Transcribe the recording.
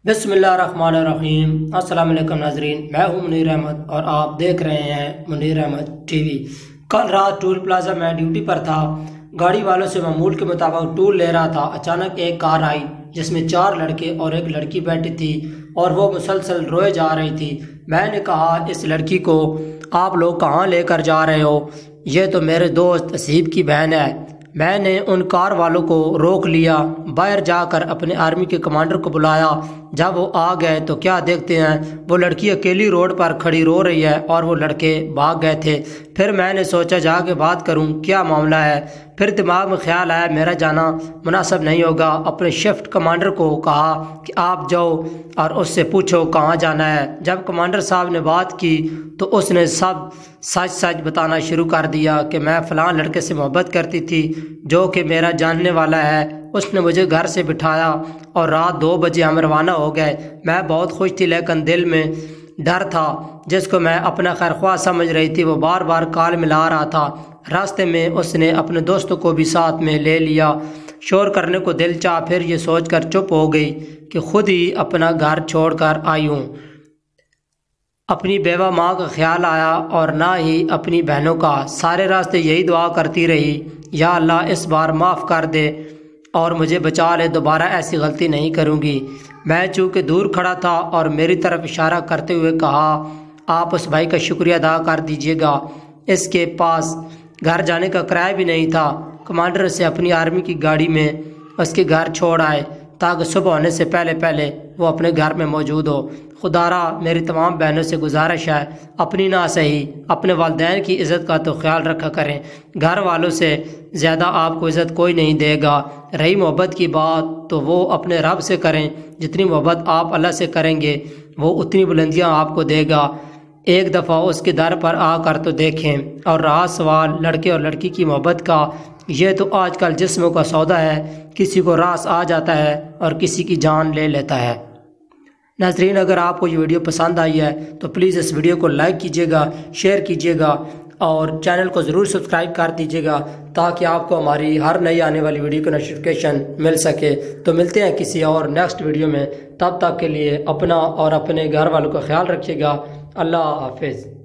بسم اللہ الرحمن الرحیم۔ السلام علیکم ناظرین، میں ہوں منیر احمد اور آپ دیکھ رہے ہیں منیر احمد ٹی وی۔ کل رات ٹول پلازا میں ڈیوٹی پر تھا، گاڑی والوں سے معمول کے مطابق ٹول لے رہا تھا۔ اچانک ایک کار آئی جس میں 4 لڑکے اور ایک لڑکی بیٹھی تھی اور وہ مسلسل روئے جا رہی تھی۔ میں نے کہا، اس لڑکی کو آپ لوگ کہاں لے کر جا رہے ہو؟ یہ تو میرے دوست اسیب کی بہن ہے۔ میں نے ان کار والوں کو روک لیا، باہر جا کر اپنے آرمی کے کمانڈر کو بلایا۔ جب وہ آ گئے تو کیا دیکھتے ہیں، وہ لڑکی اکیلی روڈ پر کھڑی رو رہی ہے اور وہ لڑکے بھاگ گئے تھے۔ پھر میں نے سوچا جا کے بات کروں کیا معاملہ ہے۔ پھر دماغ میں خیال آیا میرا جانا مناسب نہیں ہوگا۔ اپنے شفٹ کمانڈر کو کہا کہ آپ جاؤ اور اس سے پوچھو کہاں جانا ہے۔ جب کمانڈر صاحب نے بات کی تو اس نے سب سچ بتانا شروع کر دیا کہ میں فلاں لڑکے سے محبت کرتی تھی جو کہ میرا جاننے والا ہے۔ اس نے مجھے گھر سے بٹھایا اور رات 2 بجے ہم روانہ ہو گئے۔ میں بہت خوش تھی لیکن دل میں ڈر تھا۔ جس کو میں اپنا خیرخواہ سمجھ رہی تھی وہ بار بار کال ملا رہا تھا۔ راستے میں اس نے اپنے دوستوں کو بھی ساتھ میں لے لیا۔ شور کرنے کو دل چاہ، پھر یہ سوچ کر چپ ہو گئی کہ خود ہی اپنا گھر چھوڑ کر آئی ہوں۔ اپنی بیوہ ماں کا خیال آیا اور نہ ہی اپنی بہنوں کا۔ سارے راستے یہی دعا کرتی رہی، یا اللہ اس بار معاف کر دے اور مجھے بچا لے، دوبارہ ایسی غلطی نہیں کروں گی۔ میں چونکہ دور کھڑا تھا اور میری طرف اشارہ کرتے ہوئے کہا، آپ اس بھائی کا شکریہ ادا کر دیجیے گا، اس کے پاس گھر جانے کا کرایہ بھی نہیں تھا۔ کمانڈر سے اپنی آرمی کی گاڑی میں اس کے گھر چھوڑ آئے تاکہ صبح ہونے سے پہلے وہ اپنے گھر میں موجود ہو۔ خدارا میری تمام بہنوں سے گزارش ہے، اپنی نہ صحیح اپنے والدین کی عزت کا تو خیال رکھا کریں۔ گھر والوں سے زیادہ آپ کو عزت کوئی نہیں دے گا۔ رہی محبت کی بات تو وہ اپنے رب سے کریں، جتنی محبت آپ اللہ سے کریں گے وہ اتنی بلندیاں آپ کو دے گا۔ ایک دفعہ اس کے در پر آ کر تو دیکھیں۔ اور رہا سوال لڑکے اور لڑکی کی محبت کا، یہ تو آج کل جسموں کا سودا ہے، کسی کو راس آ جاتا ہے اور کسی کی جان لے لیتا ہے۔ ناظرین، اگر آپ کو یہ ویڈیو پسند آئی ہے تو پلیز اس ویڈیو کو لائک کیجیے گا، شیئر کیجیے گا اور چینل کو ضرور سبسکرائب کر دیجیے گا تاکہ آپ کو ہماری ہر نئی آنے والی ویڈیو کی نوٹیفیکیشن مل سکے۔ تو ملتے ہیں کسی اور نیکسٹ ویڈیو میں، تب تک کے لیے اپنا اور اپنے گھر والوں کا خیال رکھیے گا۔ اللہ حافظ۔